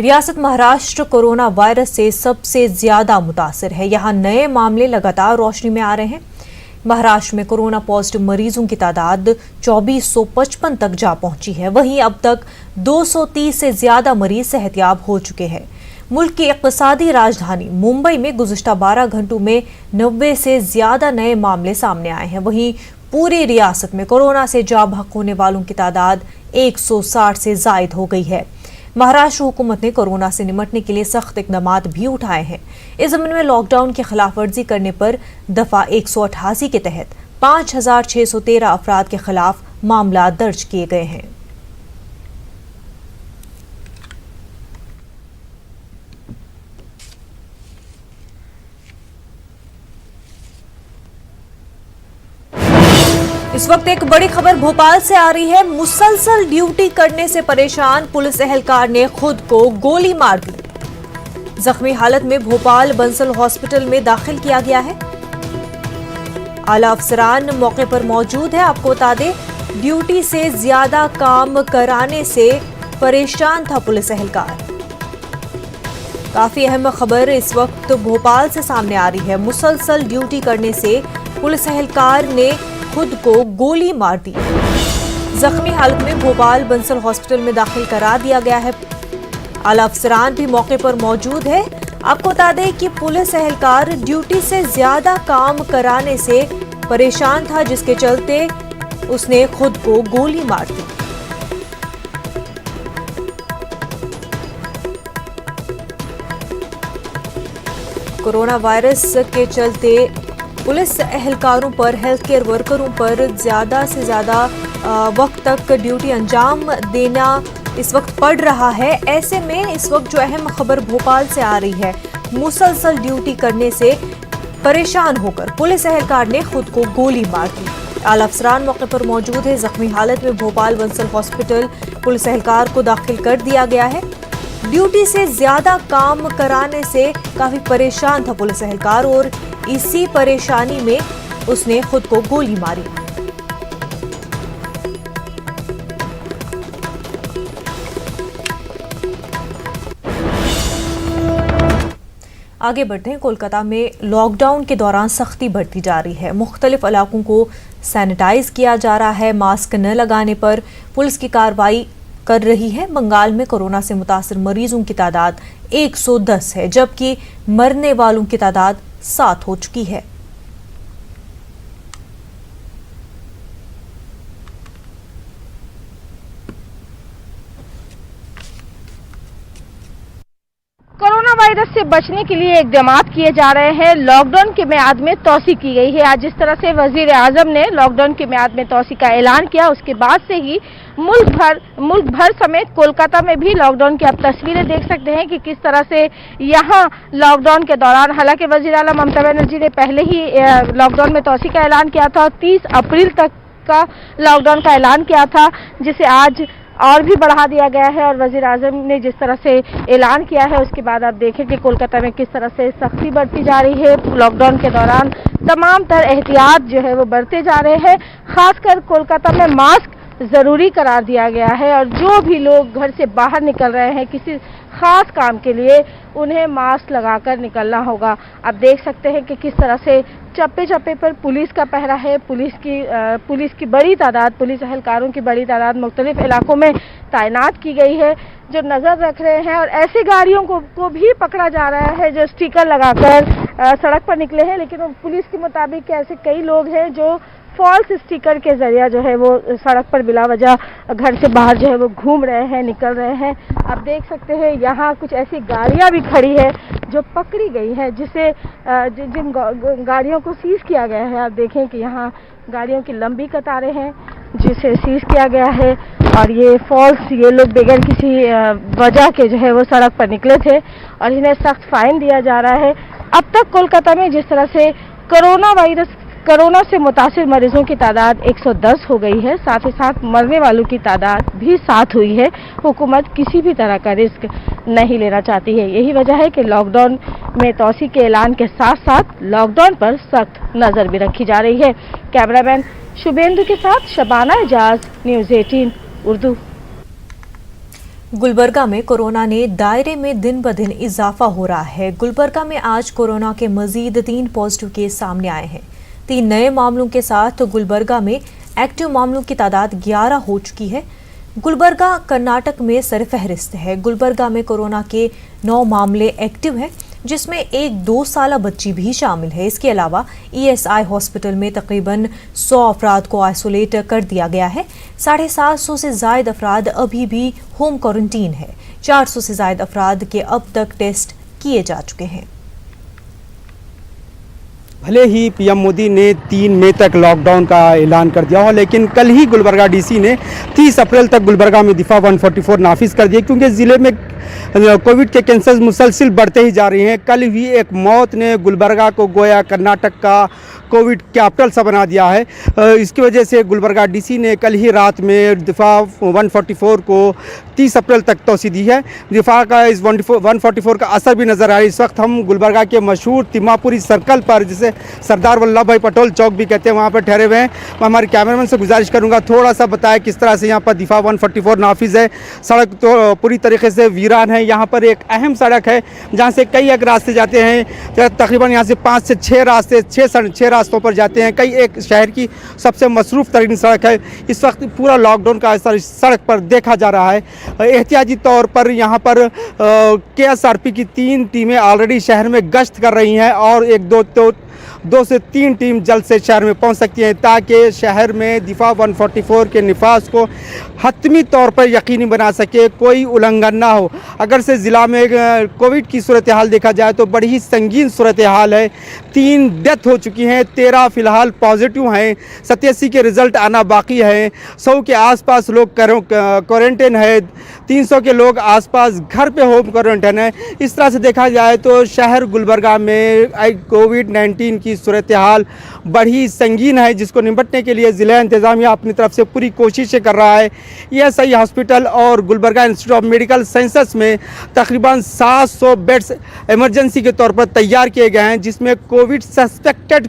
रियासत Maharashtra corona virus से सबसे ज्यादा मुतासिर है। यहाँ नए मामले लगातार रोशनी में आ रहे हैं। महाराष्ट्र में कोरोना पॉजिटिव मरीजों की तादाद 2455 तक जा पहुंची है। वहीं अब तक 230 से ज्यादा मरीज सेहतयाब हो चुके हैं। मुल्क की इक़्तिसादी राजधानी मुंबई में गुज़िश्ता 12 घंटों में 90 से ज्यादा नए मामले सामने आए हैं। वहीं पूरी रियासत में कोरोना से जा बहक होने वालों की तादाद 160 से जायद हो गई है। महाराष्ट्र हुकूमत ने कोरोना से निपटने के लिए सख्त इक़दामात भी उठाए हैं। इस ज़मीन में लॉकडाउन की खिलाफ वर्जी करने पर दफा 188 के तहत 5613 अफराद के खिलाफ मामला दर्ज किए गए हैं। इस वक्त एक बड़ी खबर भोपाल से आ रही है। मुसलसल ड्यूटी करने से परेशान पुलिस एहलकार ने खुद को गोली मार दी। जख्मी हालत में भोपाल बंसल हॉस्पिटल में दाखिल किया गया है। आला अफसरान मौके पर मौजूद है। आपको बता दें, ड्यूटी से ज्यादा काम कराने से परेशान था पुलिस एहलकार। काफी अहम खबर इस वक्त भोपाल से सामने आ रही है। मुसलसल ड्यूटी करने से पुलिस एहलकार ने खुद को गोली मार दी। जख्मी हालत में भोपाल बंसल हॉस्पिटल में दाखिल करा दिया गया है। आला अफसरान भी मौके पर मौजूद है। आपको बता दें कि पुलिस एहलकार ड्यूटी से ज्यादा काम कराने से परेशान था, जिसके चलते उसने खुद को गोली मार दी। कोरोना वायरस के चलते पुलिस एहलकारों पर, हेल्थ केयर वर्करों पर ज़्यादा से ज़्यादा वक्त तक ड्यूटी अंजाम देना इस वक्त पड़ रहा है। ऐसे में इस वक्त जो अहम खबर भोपाल से आ रही है, मुसलसल ड्यूटी करने से परेशान होकर पुलिस एहलकार ने खुद को गोली मार दी। आला अफसरान मौके पर मौजूद है। जख्मी हालत में भोपाल बंसल हॉस्पिटल पुलिस एहलकार को दाखिल कर दिया गया है। ड्यूटी से ज्यादा काम कराने से काफी परेशान था पुलिस एहलकार और इसी परेशानी में उसने खुद को गोली मारी। आगे बढ़ते हैं। कोलकाता में लॉकडाउन के दौरान सख्ती बढ़ती जा रही है। मुख्तलिफ इलाकों को सैनिटाइज किया जा रहा है। मास्क न लगाने पर पुलिस की कार्रवाई कर रही है। बंगाल में कोरोना से मुतासिर मरीजों की तादाद 110 है, जबकि मरने वालों की तादाद 7 हो चुकी है। कोरोना वायरस से बचने के लिए इक़दामात किए जा रहे हैं। लॉकडाउन की मियाद में तौसी की गई है। आज जिस तरह से वजीर आजम ने लॉकडाउन की मियाद में तौसी का ऐलान किया, उसके बाद से ही मुल्क भर समेत कोलकाता में भी लॉकडाउन की आप तस्वीरें देख सकते हैं कि किस तरह से यहाँ लॉकडाउन के दौरान, हालांकि वजीर आला ममता बनर्जी ने पहले ही लॉकडाउन में तौसी का ऐलान किया था और 30 अप्रैल तक का लॉकडाउन का ऐलान किया था, जिसे आज और भी बढ़ा दिया गया है। और वजीर आजम ने जिस तरह से ऐलान किया है, उसके बाद आप देखें कि कोलकाता में किस तरह से सख्ती बढ़ती जा रही है। लॉकडाउन के दौरान तमाम तर एहतियात जो है वो बढ़ते जा रहे हैं। खासकर कोलकाता में मास्क ज़रूरी करार दिया गया है और जो भी लोग घर से बाहर निकल रहे हैं किसी खास काम के लिए, उन्हें मास्क लगाकर निकलना होगा। आप देख सकते हैं कि किस तरह से चप्पे चप्पे पर पुलिस का पहरा है। पुलिस की बड़ी तादाद, पुलिस एहलकारों की बड़ी तादाद मुख्तलिफ इलाकों में तैनात की गई है, जो नज़र रख रहे हैं। और ऐसी गाड़ियों को भी पकड़ा जा रहा है जो स्टिकर लगाकर सड़क पर निकले हैं, लेकिन पुलिस के मुताबिक ऐसे कई लोग हैं जो फॉल्स स्टिकर के जरिए जो है वो सड़क पर बिला वजह घर से बाहर जो है वो घूम रहे हैं, निकल रहे हैं। आप देख सकते हैं यहाँ कुछ ऐसी गाड़ियाँ भी खड़ी है जो पकड़ी गई है, जिन गाड़ियों को सीज किया गया है। आप देखें कि यहाँ गाड़ियों की लंबी कतारें हैं जिसे सीज किया गया है और ये लोग बगैर किसी वजह के जो है वो सड़क पर निकले थे और इन्हें सख्त फाइन दिया जा रहा है। अब तक कोलकाता में जिस तरह से कोरोना से मुतासिर मरीजों की तादाद 110 हो गई है, साथ ही साथ मरने वालों की तादाद भी 7 हुई है। हुकूमत किसी भी तरह का रिस्क नहीं लेना चाहती है। यही वजह है कि लॉकडाउन में तौसी के ऐलान के साथ साथ लॉकडाउन पर सख्त नजर भी रखी जा रही है। कैमरामैन शुभेंदु के साथ शबाना एजाज, न्यूज़ 18 उर्दू। गुलबर्गा में कोरोना ने दायरे में दिन ब दिन इजाफा हो रहा है। गुलबर्गा में आज कोरोना के मजीद 3 पॉजिटिव केस सामने आए हैं। 3 नए मामलों के साथ गुलबर्गा में एक्टिव मामलों की तादाद 11 हो चुकी है। गुलबर्गा कर्नाटक में सरफहरिस्त है। गुलबर्गा में कोरोना के 9 मामले एक्टिव हैं, जिसमें एक 2 साला बच्ची भी शामिल है। इसके अलावा ESI हॉस्पिटल में तकरीबन 100 अफराद को आइसोलेट कर दिया गया है। 750 से जायद अफराद अभी भी होम क्वारंटीन है। 400 से जायद अफराद के अब तक टेस्ट किए जा चुके हैं। भले ही पीएम मोदी ने 3 मई तक लॉकडाउन का ऐलान कर दिया हो, लेकिन कल ही गुलबर्गा डीसी ने 30 अप्रैल तक गुलबर्गा में दिफा 144 नाफिज कर दिए, क्योंकि ज़िले में कोविड के केसेस मुसलसिल बढ़ते ही जा रही हैं। कल भी एक मौत ने गुलबर्गा को गोया कर्नाटक का कोविड कैपिटल सा बना दिया है। इसकी वजह से गुलबर्गा डीसी ने कल ही रात में दिफा 144 को 30 अप्रैल तक तोसी दी है। दिफा का इस 144 का असर भी नज़र आ रहा है। इस वक्त हम गुलबर्गा के मशहूर तिम्मापुरी सर्कल पर, जिसे सरदार वल्लभ भाई पटेल चौक भी कहते हैं, वहाँ पर ठहरे हुए हैं। मैं हमारे कैमरामैन से गुजारिश करूँगा थोड़ा सा बताएं किस तरह से यहाँ पर दिफा 144 नाफिज है। सड़क तो पूरी तरीके से वीरान है। यहाँ पर एक अहम सड़क है जहाँ से कई एक रास्ते जाते हैं। तकरीबन यहाँ से 5 से 6 रास्ते 6 रास्तों पर जाते हैं। कई एक शहर की सबसे मसरूफ़ तरीन सड़क है। इस वक्त पूरा लॉकडाउन का असर इस सड़क पर देखा जा रहा है। एहतियाती तौर पर यहाँ पर KSRP की 3 टीमें ऑलरेडी शहर में गश्त कर रही हैं और 2 से 3 टीम जल्द से शहर में पहुंच सकती हैं, ताकि शहर में दिफा 144 के निफाज को हतमी तौर पर यकीनी बना सके, कोई उल्लंघन ना हो। अगर से ज़िला में कोविड की सूरत हाल देखा जाए तो बड़ी ही संगीन सूरत हाल है। 3 डेथ हो चुकी हैं, 13 फ़िलहाल पॉजिटिव हैं, 87 के रिज़ल्ट आना बाकी है। 100 के आसपास लोग क्वारंटाइन है, 300 के लोग आसपास घर पे होम क्वारंटाइन है। इस तरह से देखा जाए तो शहर गुलबर्गा में कोविड-19 की सूरत हाल बड़ी संगीन है, जिसको निपटने के लिए ज़िला इंतज़ामिया अपनी तरफ से पूरी कोशिशें कर रहा है। ESI हॉस्पिटल और Gulbarga institute of medical sciences में तकरीबन 700 बेड्स इमरजेंसी के तौर पर तैयार किए गए हैं, जिसमें कोविड सस्पेक्टेड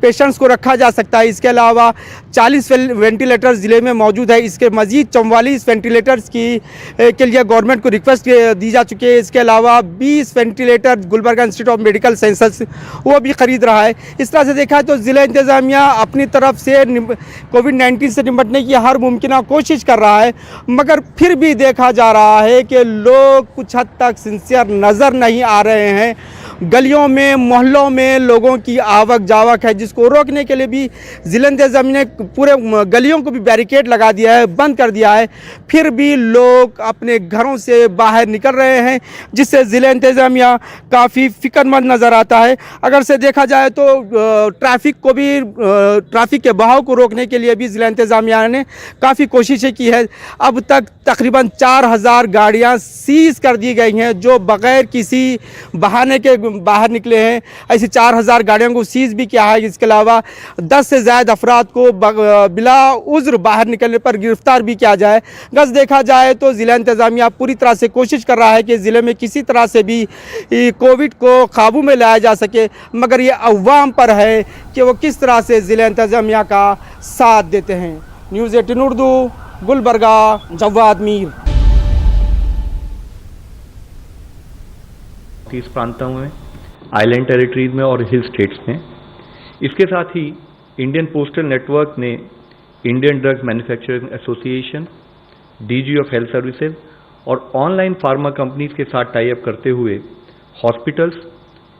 पेशेंट्स को रखा जा सकता है। इसके अलावा 40 वेंटिलेटर्स ज़िले में मौजूद है। इसके मज़ीद 44 वेंटिलेटर्स के लिए गवर्नमेंट को रिक्वेस्ट दी जा चुकी है। इसके अलावा 20 ventilator Gulbarga institute of medical sciences वो भी खरीद रहा है। इस तरह से देखा तो ज़िला इंतज़ामिया अपनी तरफ से कोविड-19 से निपटने की हर मुमकिन कोशिश कर रहा है, मगर फिर भी देखा जा रहा है कि लोग कुछ हद तक सिंसियर नज़र नहीं आ रहे हैं। गलियों में मोहल्लों में लोगों की आवक जावक है, जिसको रोकने के लिए भी ज़िला इंतज़ामिया ने पूरे गलियों को भी बैरिकेड लगा दिया है, बंद कर दिया है। फिर भी लोग अपने घरों से बाहर निकल रहे हैं, जिससे ज़िला इंतज़ामिया काफ़ी फ़िक्रमंद नज़र आता है। अगर से देखा जाए तो ट्रैफिक के बहाव को रोकने के लिए भी ज़िला इंतज़ामिया ने काफ़ी कोशिशें की है। अब तक तकरीबन 4000 गाड़ियाँ सीज़ कर दी गई हैं, जो बग़ैर किसी बहाने के बाहर निकले हैं। ऐसी 4000 गाड़ियों को सीज़ भी किया है। इसके अलावा 10 से ज़्यादा अफराद को बिला उज़्र बाहर निकलने पर गिरफ्तार भी किया जाए। बस देखा जाए तो ज़िला इंतज़ामिया पूरी तरह से कोशिश कर रहा है कि ज़िले में किसी तरह से भी कोविड को काबू में लाया जा सके, मगर ये अवाम पर है कि वो किस तरह से ज़िला इंतज़ामिया का साथ देते हैं। न्यूज़ 18 उर्दू, गुलबर्गा, जवाद मीर। इस प्रांतों में, आइलैंड टेरिटरीज में और हिल स्टेट्स में। इसके साथ ही इंडियन पोस्टल नेटवर्क ने Indian drug manufacturing association, DG of health services और ऑनलाइन फार्मा कंपनीज के साथ टाई अप करते हुए हॉस्पिटल्स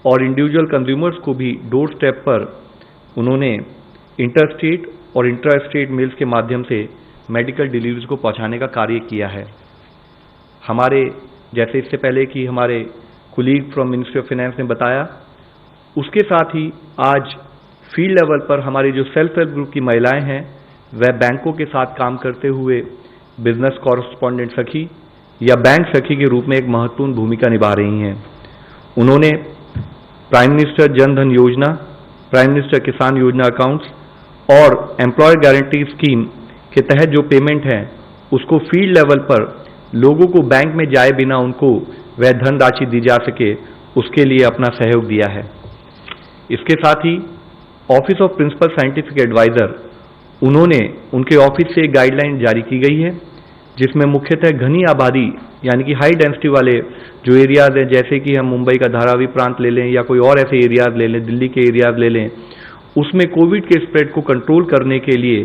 और इंडिविजुअल कंज्यूमर्स को भी डोर स्टेप पर उन्होंने इंटर स्टेट और इंट्रा स्टेट मेल्स के माध्यम से मेडिकल डिलीवरीज को पहुंचाने का कार्य किया है। हमारे जैसे इससे पहले कि हमारे colleague from ministry of finance ने बताया, उसके साथ ही आज फील्ड लेवल पर हमारी जो सेल्फ हेल्प ग्रुप की महिलाएं हैं, वह बैंकों के साथ काम करते हुए बिजनेस कॉरेस्पॉन्डेंट सखी या बैंक सखी के रूप में एक महत्वपूर्ण भूमिका निभा रही हैं। उन्होंने प्राइम मिनिस्टर जन धन योजना, प्राइम मिनिस्टर किसान योजना अकाउंट्स और एम्प्लॉयर गारंटी स्कीम के तहत जो पेमेंट है, उसको फील्ड लेवल पर लोगों को बैंक में जाए बिना उनको वह धनराशि दी जा सके, उसके लिए अपना सहयोग दिया है। इसके साथ ही office of principal scientific adviser, उन्होंने उनके ऑफिस से गाइडलाइन जारी की गई है, जिसमें मुख्यतः घनी आबादी यानी कि हाई डेंसिटी वाले जो एरियाज हैं, जैसे कि हम मुंबई का धारावी प्रांत ले लें या कोई और ऐसे एरियाज ले लें, दिल्ली के एरियाज ले लें, उसमें कोविड के स्प्रेड को कंट्रोल करने के लिए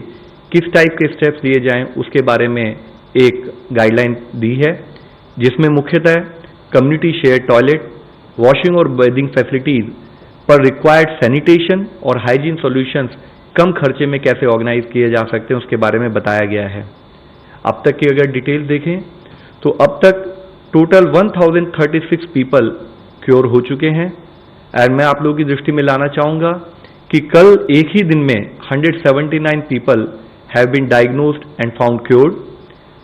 किस टाइप के स्टेप्स लिए जाएं, उसके बारे में एक गाइडलाइन दी है, जिसमें मुख्यतः कम्युनिटी शेयर टॉयलेट, वॉशिंग और बेडिंग फैसिलिटीज पर रिक्वायर्ड सैनिटेशन और हाइजीन सॉल्यूशंस कम खर्चे में कैसे ऑर्गेनाइज किए जा सकते हैं उसके बारे में बताया गया है। अब तक की अगर डिटेल देखें तो अब तक टोटल 1036 पीपल क्योर हो चुके हैं। और मैं आप लोगों की दृष्टि में लाना चाहूँगा कि कल एक ही दिन में 179 people have been diagnosed and found cured,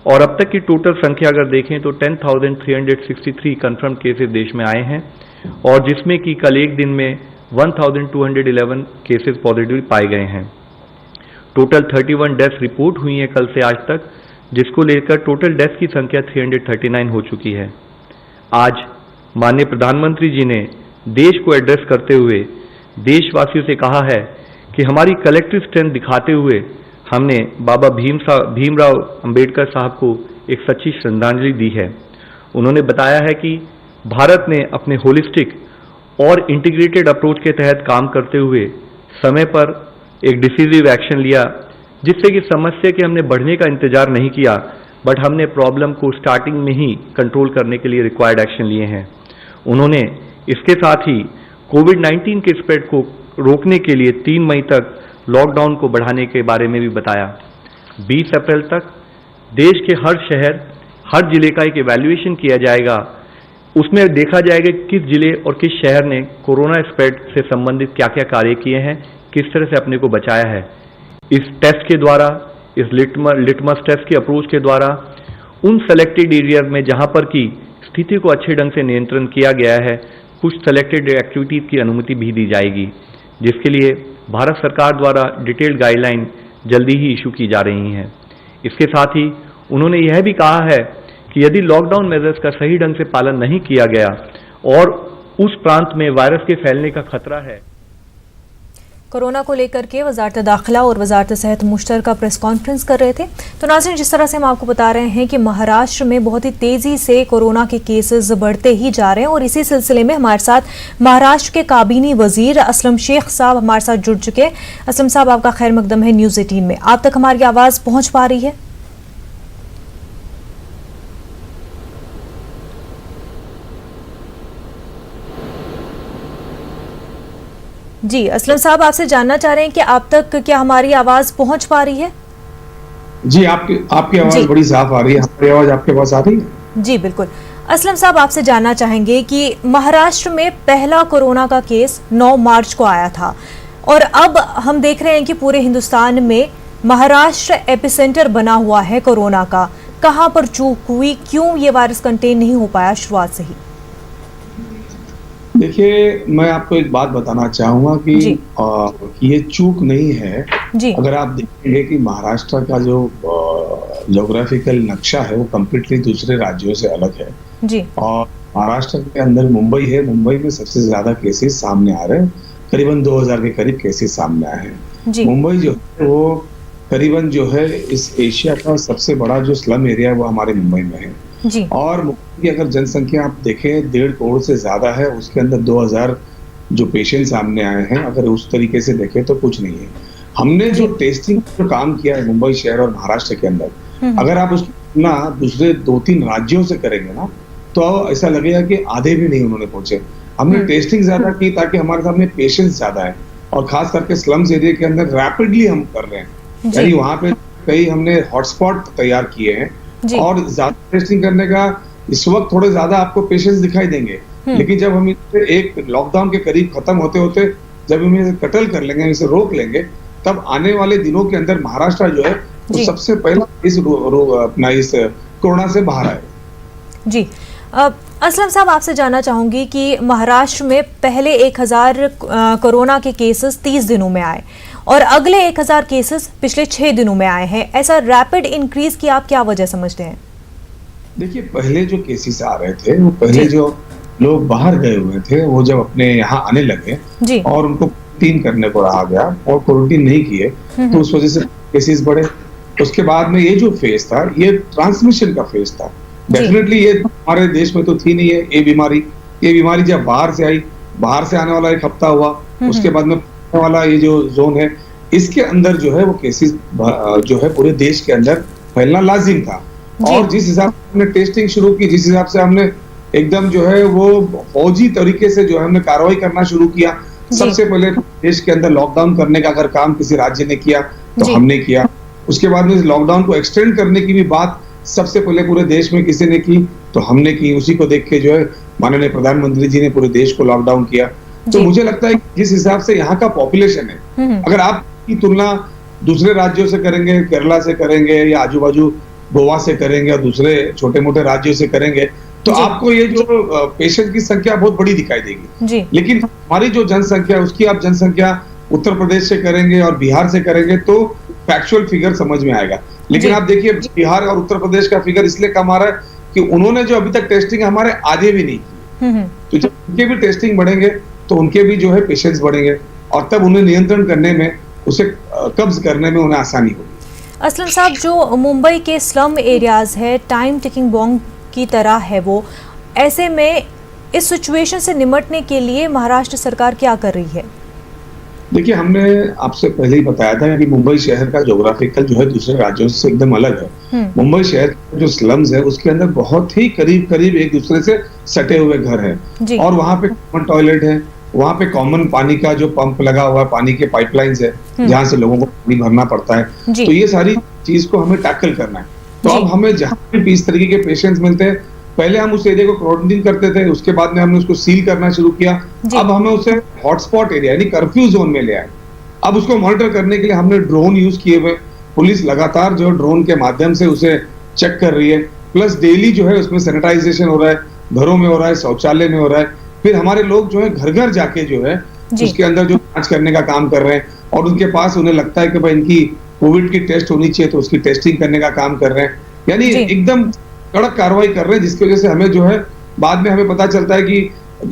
और अब तक की टोटल संख्या अगर देखें तो 10,363 कंफर्म केसेस देश में आए हैं, और जिसमें कि कल एक दिन में 1,211 केसेस पॉजिटिव पाए गए हैं। टोटल 31 डेथ्स रिपोर्ट हुई हैं कल से आज तक, जिसको लेकर टोटल डेथ की संख्या 339 हो चुकी है। आज माननीय प्रधानमंत्री जी ने देश को एड्रेस करते हुए देशवासियों से कहा है कि हमारी कलेक्टिव स्ट्रेंथ दिखाते हुए हमने बाबा भीमराव अंबेडकर साहब को एक सच्ची श्रद्धांजलि दी है। उन्होंने बताया है कि भारत ने अपने होलिस्टिक और इंटीग्रेटेड अप्रोच के तहत काम करते हुए समय पर एक डिसीजिव एक्शन लिया, जिससे कि समस्या के हमने बढ़ने का इंतजार नहीं किया, बट हमने प्रॉब्लम को स्टार्टिंग में ही कंट्रोल करने के लिए रिक्वायर्ड एक्शन लिए हैं। उन्होंने इसके साथ ही कोविड-19 के स्प्रेड को रोकने के लिए 3 मई तक लॉकडाउन को बढ़ाने के बारे में भी बताया। 20 अप्रैल तक देश के हर शहर, हर जिले का एक इवैल्यूएशन किया जाएगा। उसमें देखा जाएगा किस जिले और किस शहर ने कोरोना स्प्रेड से संबंधित क्या क्या कार्य किए हैं, किस तरह से अपने को बचाया है। इस टेस्ट के द्वारा, इस लिटमस टेस्ट के अप्रोच के द्वारा उन सेलेक्टेड एरियाज में जहां पर की स्थिति को अच्छे ढंग से नियंत्रण किया गया है, कुछ सेलेक्टेड एक्टिविटीज की अनुमति भी दी जाएगी, जिसके लिए भारत सरकार द्वारा डिटेल्ड गाइडलाइन जल्दी ही इशू की जा रही हैं। इसके साथ ही उन्होंने यह भी कहा है कि यदि लॉकडाउन मेजर्स का सही ढंग से पालन नहीं किया गया और उस प्रांत में वायरस के फैलने का खतरा है। कोरोना को लेकर के वजारत दाखिला और वजारत सेहत मुश्तरका प्रेस कॉन्फ्रेंस कर रहे थे। तो नाज़रीन, जिस तरह से हम आपको बता रहे हैं कि महाराष्ट्र में बहुत ही तेज़ी से कोरोना के केसेस बढ़ते ही जा रहे हैं, और इसी सिलसिले में हमारे साथ महाराष्ट्र के काबीनी वजीर असलम शेख साहब हमारे साथ जुड़ चुके हैं। असलम साहब, आपका खैर मकदम है न्यूज़ 18 में। आप तक हमारी आवाज़ पहुँच पा रही है? जी असलम साहब, आपसे जानना चाह रहे हैं कि आप तक क्या हमारी आवाज पहुंच पा रही है? जी, आपकी आवाज बड़ी साफ आ रही है। हमारी आवाज आपके पास आ रही है? जी बिल्कुल। असलम साहब, आपसे जानना चाहेंगे कि महाराष्ट्र में पहला कोरोना का केस 9 मार्च को आया था, और अब हम देख रहे हैं कि पूरे हिंदुस्तान में महाराष्ट्र एपिसेंटर बना हुआ है कोरोना का। कहां पर चूक हुई, क्यों ये वायरस कंटेन नहीं हो पाया शुरुआत से ही? देखिए, मैं आपको एक बात बताना चाहूंगा कि ये चूक नहीं है। अगर आप देखेंगे कि महाराष्ट्र का जो ज्योग्राफिकल नक्शा है वो कम्प्लीटली दूसरे राज्यों से अलग है जी। और महाराष्ट्र के अंदर मुंबई है। मुंबई में सबसे ज्यादा केसेस सामने आ रहे हैं, करीबन 2000 के करीब केसेस सामने आए हैं। मुंबई जो है वो करीबन जो है इस एशिया का सबसे बड़ा जो स्लम एरिया है वो हमारे मुंबई में है जी। और मुंबई की अगर जनसंख्या आप देखें 1.5 करोड़ से ज्यादा है, उसके अंदर 2000 जो पेशेंट सामने आए हैं, अगर उस तरीके से देखें तो कुछ नहीं है। हमने जो टेस्टिंग जो काम किया है मुंबई शहर और महाराष्ट्र के अंदर, अगर आप उसकी तुलना दूसरे 2-3 राज्यों से करेंगे ना, तो ऐसा लगेगा कि आधे भी नहीं उन्होंने पहुंचे। हमने टेस्टिंग ज्यादा की ताकि हमारे सामने पेशेंट्स ज्यादा है, और खास करके स्लम्स एरिया के अंदर रैपिडली हम कर रहे हैं। यानी वहां पे कई हमने हॉटस्पॉट तैयार किए हैं, और ज्यादा टेस्टिंग करने का इस वक्त थोड़े ज्यादा आपको पेशेंट्स दिखाई देंगे, लेकिन जब हम इसे एक लॉकडाउन के करीब खत्म होते होते जब हम इसे कटल कर लेंगे, इसे रोक लेंगे, तब आने वाले दिनों के अंदर महाराष्ट्र जो है वो सबसे पहला इस कोरोना से बाहर आए जी। असलम साहब, आपसे जानना चाहूंगी कि महाराष्ट्र में पहले 1000 कोरोना के केसेस 30 दिनों में आए, और अगले 1000 केसेस पिछले 6 दिनों में आए हैं। ऐसा रैपिड इंक्रीज की आप क्या वजह समझते हैं? देखिए, पहले जो केसेस आ रहे थे वो पहले जो लोग बाहर गए हुए थे, वो जब अपने यहाँ आने लगे और उनको क्वारंटीन करने को रहा गया और क्वारंटीन नहीं किए, तो उस वजह से केसेस बढ़े। उसके बाद में ये जो फेज था ये ट्रांसमिशन का फेज था। डेफिनेटली ये हमारे देश में तो थी नहीं है ये बीमारी जब बाहर से आई, बाहर से आने वाला एक हफ्ता हुआ, उसके बाद में वाला ये जो जोन है इसके अंदर जो है वो केसेस जो है पूरे देश के अंदर फैलना लाजिम था। और जिस हिसाब से हमने टेस्टिंग शुरू की, जिस हिसाब से हमने एकदम जो है वो फौजी तरीके से जो है हमने कार्रवाई करना शुरू किया, सबसे पहले देश के अंदर लॉकडाउन करने का अगर काम किसी राज्य ने किया तो हमने किया। उसके बाद में लॉकडाउन को एक्सटेंड करने की भी बात सबसे पहले पूरे देश में किसी ने की तो हमने की। उसी को देख के जो है माननीय प्रधानमंत्री जी ने पूरे देश को लॉकडाउन किया। तो मुझे लगता है जिस हिसाब से यहाँ का पॉपुलेशन है, अगर आप की तुलना दूसरे राज्यों से करेंगे, केरला से करेंगे या आजू बाजू गोवा से करेंगे और दूसरे छोटे मोटे राज्यों से करेंगे तो आपको ये जो पेशेंट की संख्या बहुत बड़ी दिखाई देगी। लेकिन हमारी जो जनसंख्या उसकी आप जनसंख्या उत्तर प्रदेश से करेंगे और बिहार से करेंगे तो फैक्चुअल फिगर समझ में आएगा। लेकिन आप देखिए बिहार और उत्तर प्रदेश का फिगर इसलिए कम आ रहा है कि उन्होंने जो अभी तक टेस्टिंग हमारे आधे भी नहीं की, तो जब उनके भी टेस्टिंग बढ़ेंगे तो उनके भी जो है पेशेंट्स बढ़ेंगे और तब उन्हें नियंत्रण करने में, उसे कब्ज करने में उन्हें आसानी होगी। असलम साहब, जो मुंबई के स्लम एरियाज है टाइम टिकिंग बॉम्ब की तरह है वो, ऐसे में इस सिचुएशन से निपटने के लिए महाराष्ट्र सरकार क्या कर रही है? देखिए, हमने आपसे पहले ही बताया था कि मुंबई शहर का ज्योग्राफिकल जो है दूसरे राज्यों से एकदम अलग है। मुंबई शहर का जो स्लम्स है उसके अंदर बहुत ही करीब करीब एक दूसरे से सटे हुए घर हैं और वहाँ पे कॉमन टॉयलेट है, वहाँ पे कॉमन पानी का जो पंप लगा हुआ है, पानी के पाइपलाइंस है जहाँ से लोगों को पानी भरना पड़ता है। तो ये सारी चीज को हमें टैकल करना है। तो अब हमें जहाँ भी इस तरीके के पेशेंट्स मिलते हैं, पहले हम उस एरिया को क्वारंटीन करते थे, उसके बाद में हमने उसको सील करना शुरू किया। अब हमें उसे हॉटस्पॉट एरिया यानी कर्फ्यू जोन में ले आए। अब उसको मॉनिटर करने के लिए हमने ड्रोन यूज किए हुए, पुलिस लगातार जो ड्रोन के माध्यम से उसे चेक कर रही है, प्लस डेली जो है उसमें सैनिटाइजेशन हो रहा है, घरों में हो रहा है, शौचालय में हो रहा है। फिर हमारे लोग जो है घर घर जाके जो है उसके अंदर जो जांच करने का काम कर रहे हैं और उनके पास उन्हें लगता है कि भाई इनकी कोविड की टेस्ट होनी चाहिए तो उसकी टेस्टिंग करने का काम कर रहे हैं। यानी एकदम कड़क कार्रवाई कर रहे हैं, जिसकी वजह से हमें जो है बाद में हमें पता चलता है कि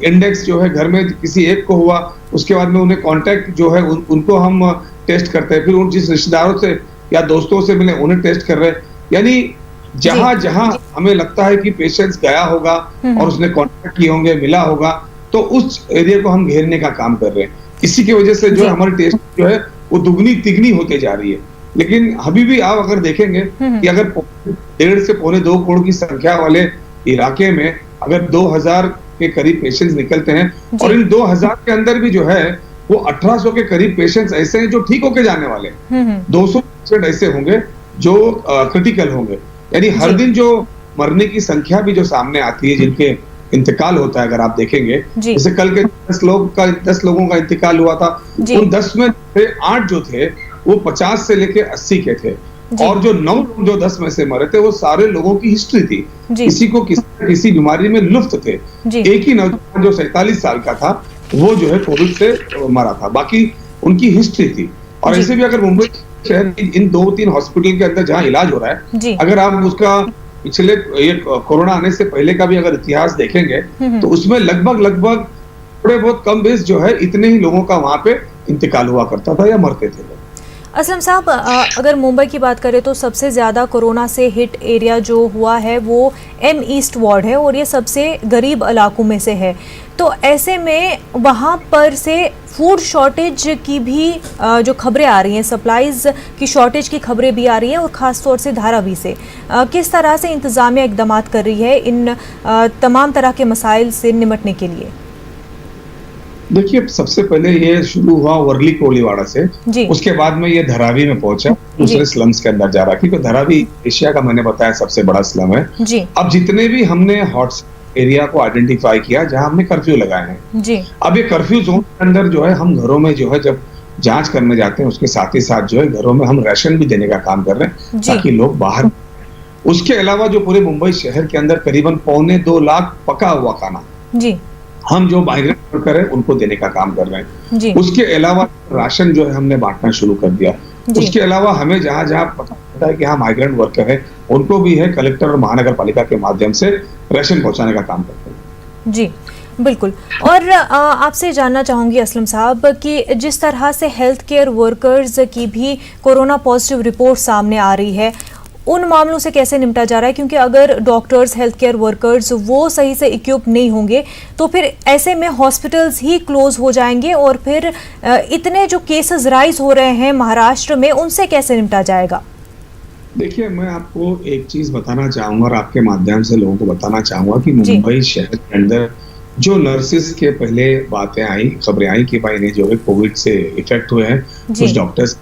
इंडेक्स जो है घर में किसी एक को हुआ, उसके बाद में उन्हें कांटेक्ट जो है उनको हम टेस्ट करते हैं, फिर उन जिस रिश्तेदारों से या दोस्तों से मिले उन्हें टेस्ट कर रहे हैं। यानी जहां जहां हमें लगता है कि पेशेंट्स गया होगा और उसने कांटेक्ट किए होंगे, मिला होगा, तो उस एरिया को हम घेरने का काम कर रहे हैं। इसी की वजह से जो हमारी टेस्ट जो है वो दुगनी तिगनी होते जा रही है। लेकिन अभी भी आप अगर देखेंगे कि अगर 1.5 से 2.25 करोड़ की संख्या वाले इलाके में अगर 2000 के करीब पेशेंट्स निकलते हैं और इन 2000 के अंदर भी जो है वो 1800 के करीब पेशेंट्स ऐसे हैं जो ठीक होके जाने वाले हैं, 200 पेशेंट ऐसे होंगे जो क्रिटिकल होंगे। यानी हर दिन जो मरने की संख्या भी जो सामने आती है, जिनके इंतकाल होता है, अगर आप देखेंगे जैसे कल के 10 लोगों का इंतकाल हुआ था, उन 10 में से 8 जो थे वो 50 से लेके 80 के थे और जो 9 लोग जो 10 में से मरे थे वो सारे लोगों की हिस्ट्री थी, किसी को किसी बीमारी में लुप्त थे। एक ही नौजवान जो 47 साल का था वो जो है कोविड से मरा था, बाकी उनकी हिस्ट्री थी। और ऐसे भी अगर मुंबई शहर की इन 2-3 हॉस्पिटल के अंदर जहाँ इलाज हो रहा है, अगर आप उसका पिछले ये कोरोना आने से पहले का भी अगर इतिहास देखेंगे तो उसमें लगभग थोड़े बहुत कम बेस जो है इतने ही लोगों का वहां पे इंतकाल हुआ करता था या मरते थे लोग। असलम साहब, अगर मुंबई की बात करें तो सबसे ज़्यादा कोरोना से हिट एरिया जो हुआ है वो एम ईस्ट वार्ड है और ये सबसे गरीब इलाकों में से है। तो ऐसे में वहाँ पर से फूड शॉर्टेज की भी जो खबरें आ रही हैं, सप्लाईज की शॉर्टेज की खबरें भी आ रही हैं और ख़ास तौर से धारावी से किस तरह से इंतज़ामिया इकदाम कर रही है इन तमाम तरह के मसाइल से निपटने के लिए? देखिए, सबसे पहले ये शुरू हुआ वर्ली कोलीवाड़ा से, उसके बाद में ये धारावी में पहुंचा, दूसरे स्लम्स के अंदर जा रहा है, क्योंकि धारावी एशिया का मैंने बताया सबसे बड़ा स्लम है। अब जितने भी हमने हॉट एरिया को आइडेंटिफाई किया जहां हमने कर्फ्यू लगाए हैं, अब ये कर्फ्यू जोन के अंदर जो है हम घरों में जो है जब जांच करने जाते हैं उसके साथ ही साथ जो है घरों में हम राशन भी देने का काम कर रहे हैं ताकि लोग बाहर। उसके अलावा जो पूरे मुंबई शहर के अंदर करीबन 2.25 लाख पका हुआ खाना हम जो माइग्रेंट वर्कर है उनको देने का काम कर रहे हैं। उसके अलावा राशन जो है हमने बांटना शुरू कर दिया। उसके अलावा हमें जहां जहां पता है कि हाँ माइग्रेंट वर्कर है उनको भी है कलेक्टर और महानगर पालिका के माध्यम से राशन पहुंचाने का काम करते हैं। जी, बिल्कुल। और आपसे जानना चाहूंगी असलम साहब कि जिस तरह से हेल्थ केयर वर्कर्स की भी कोरोना पॉजिटिव रिपोर्ट सामने आ रही है, उन मामलों से कैसे निपटा जा रहा है? क्योंकि अगर डॉक्टर्स, हेल्थ केयर वर्कर्स वो सही से इक्विप नहीं होंगे तो फिर ऐसे में हॉस्पिटल्स ही क्लोज हो जाएंगे और फिर इतने जो केसेस राइज हो रहे हैं महाराष्ट्र में, उनसे कैसे निपटा जाएगा? देखिए, मैं आपको एक चीज बताना चाहूंगा और आपके माध्यम से लोगों को बताना चाहूंगा कि मुंबई शहर के अंदर जो नर्सिस के पहले बातें आई, खबरें आई कि भाई इन्हें जो है कोविड से इफेक्ट हुए हैं कुछ डॉक्टर्स,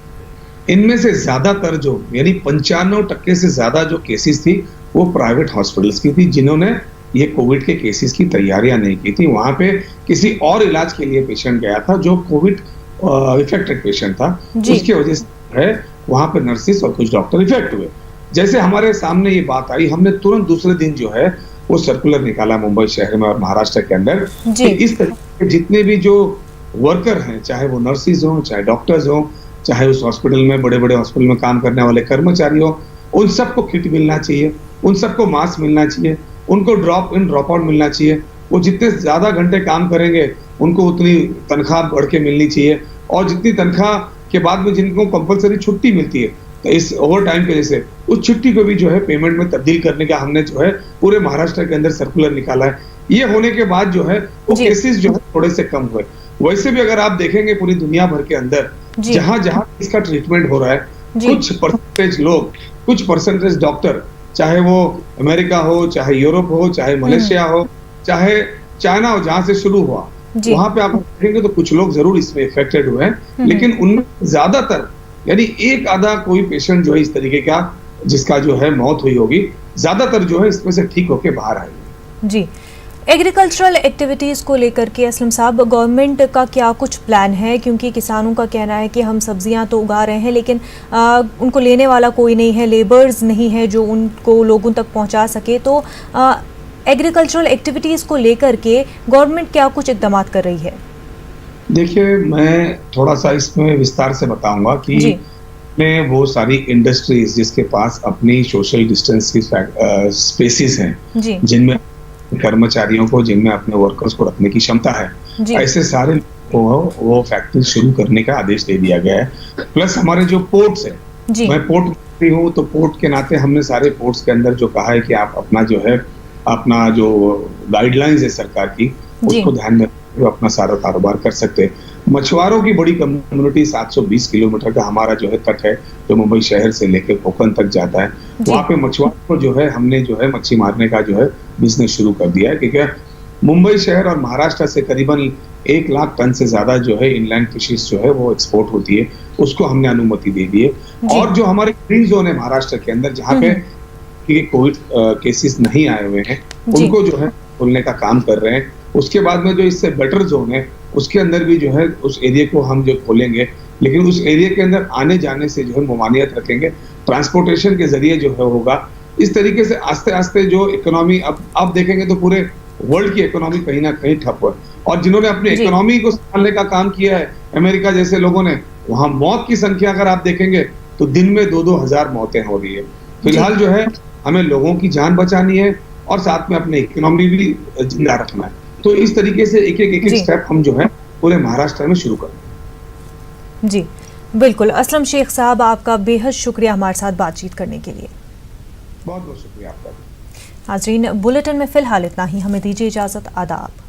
इनमें से ज्यादातर जो यानी 95% से ज्यादा जो केसेस थी वो प्राइवेट हॉस्पिटल्स की थी, जिन्होंने ये कोविड के केसेस की तैयारियां नहीं की थी। वहां पे किसी और इलाज के लिए पेशेंट गया था जो कोविड इफेक्टेड पेशेंट था, उसकी वजह से है वहां पे नर्सिस और कुछ डॉक्टर इफेक्ट हुए। जैसे हमारे सामने ये बात आई, हमने तुरंत दूसरे दिन जो है वो सर्कुलर निकाला मुंबई शहर में और महाराष्ट्र के अंदर कि इस तरह के जितने भी जो वर्कर हैं, चाहे वो नर्सिस हो, चाहे डॉक्टर्स हो, चाहे उस हॉस्पिटल में बड़े बड़े हॉस्पिटल में काम करने वाले कर्मचारी हो, उन सबको किट मिलना चाहिए, उन सबको मास्क मिलना चाहिए, उनको ड्रॉप इन ड्रॉप आउट मिलना चाहिए। वो जितने ज्यादा घंटे काम करेंगे उनको उतनी तनख्वाह बढ़ के मिलनी चाहिए, और जितनी तनख्वाह के बाद में जिनको कंपलसरी छुट्टी मिलती है तो इस ओवर टाइम की वजह से उस छुट्टी को भी जो है पेमेंट में तब्दील करने का हमने जो है पूरे महाराष्ट्र के अंदर सर्कुलर निकाला है। ये होने के बाद जो है वो केसेस जो है थोड़े से कम हुए। वैसे भी अगर आप देखेंगे पूरी दुनिया भर के अंदर जहां जहां इसका ट्रीटमेंट हो रहा है, कुछ परसेंटेज लोग, कुछ परसेंटेज डॉक्टर, चाहे वो अमेरिका हो, चाहे यूरोप हो, चाहे मलेशिया हो, चाहे चाइना हो, जहां से शुरू हुआ वहां पे आप देखेंगे तो कुछ लोग जरूर इसमें इफेक्टेड हुए हैं, लेकिन उनमें ज्यादातर यानी एक आधा कोई पेशेंट जो है इस तरीके का जिसका जो है मौत हुई होगी, ज्यादातर जो है इसमें से ठीक होके बाहर आएंगे। जी, एग्रीकल्चरल एक्टिविटीज़ को लेकर के असलम साहब गवर्नमेंट का क्या कुछ प्लान है? क्योंकि किसानों का कहना है कि हम सब्जियां तो उगा रहे हैं लेकिन उनको लेने वाला कोई नहीं है, लेबर्स नहीं है जो उनको लोगों तक पहुंचा सके। तो एग्रीकल्चरल एक्टिविटीज़ को लेकर के गवर्नमेंट क्या कुछ इकदाम कर रही है? देखिए, मैं थोड़ा सा इसमें विस्तार से बताऊंगा कि में वो सारी इंडस्ट्रीज जिसके पास अपनी सोशल डिस्टेंस की स्पेसिस हैं, जिनमें कर्मचारियों को, जिनमें अपने वर्कर्स को रखने की क्षमता है, ऐसे सारे को वो फैक्ट्री शुरू करने का आदेश दे दिया गया है। प्लस हमारे जो पोर्ट्स है, मैं पोर्ट मंत्री हूँ तो पोर्ट के नाते हमने सारे पोर्ट्स के अंदर जो कहा है कि आप अपना जो है अपना जो गाइडलाइंस है सरकार की उसको ध्यान में वो अपना सारा कारोबार कर सकते हैं। मछुआरों की बड़ी कम्युनिटी 720 किलोमीटर का हमारा जो है तट है जो मुंबई शहर से लेकर कोकण तक जाता है। वहाँ पे मछुआरों को जो है हमने जो है मच्छी मारने का जो है बिजनेस शुरू कर दिया है, क्योंकि मुंबई शहर और महाराष्ट्र से करीबन 1 लाख टन से ज्यादा जो है इनलैंड फिशेस जो है वो एक्सपोर्ट होती है, उसको हमने अनुमति दे दी है। और जो हमारे ग्रीन जोन है महाराष्ट्र के अंदर जहाँ पे कोविड केसेस नहीं आए हुए हैं, उनको जो है खोलने का काम कर रहे हैं। उसके बाद में जो इससे बेटर जोन है उसके अंदर भी जो है उस एरिया को हम जो खोलेंगे, लेकिन उस एरिया के अंदर आने जाने से जो है ममानियत रखेंगे, ट्रांसपोर्टेशन के जरिए जो है होगा। इस तरीके से आस्ते आस्ते जो इकोनॉमी अब देखेंगे तो पूरे वर्ल्ड की इकोनॉमी कहीं ना कहीं ठप है, और जिन्होंने अपनी इकोनॉमी को संभालने का काम किया है अमेरिका जैसे लोगों ने, वहां मौत की संख्या अगर आप देखेंगे तो दिन में 2-2 हजार मौतें हो रही है। फिलहाल जो है हमें लोगों की जान बचानी है और साथ में अपनी इकोनॉमी भी जिंदा रखना है। तो इस तरीके से एक एक स्टेप हम जो है पूरे महाराष्ट्र में शुरू करें। जी बिल्कुल। असलम शेख साहब, आपका बेहद शुक्रिया हमारे साथ बातचीत करने के लिए। बहुत बहुत शुक्रिया आपका। हाजरीन, बुलेटिन में फिलहाल इतना ही। हमें दीजिए इजाजत। आदाब।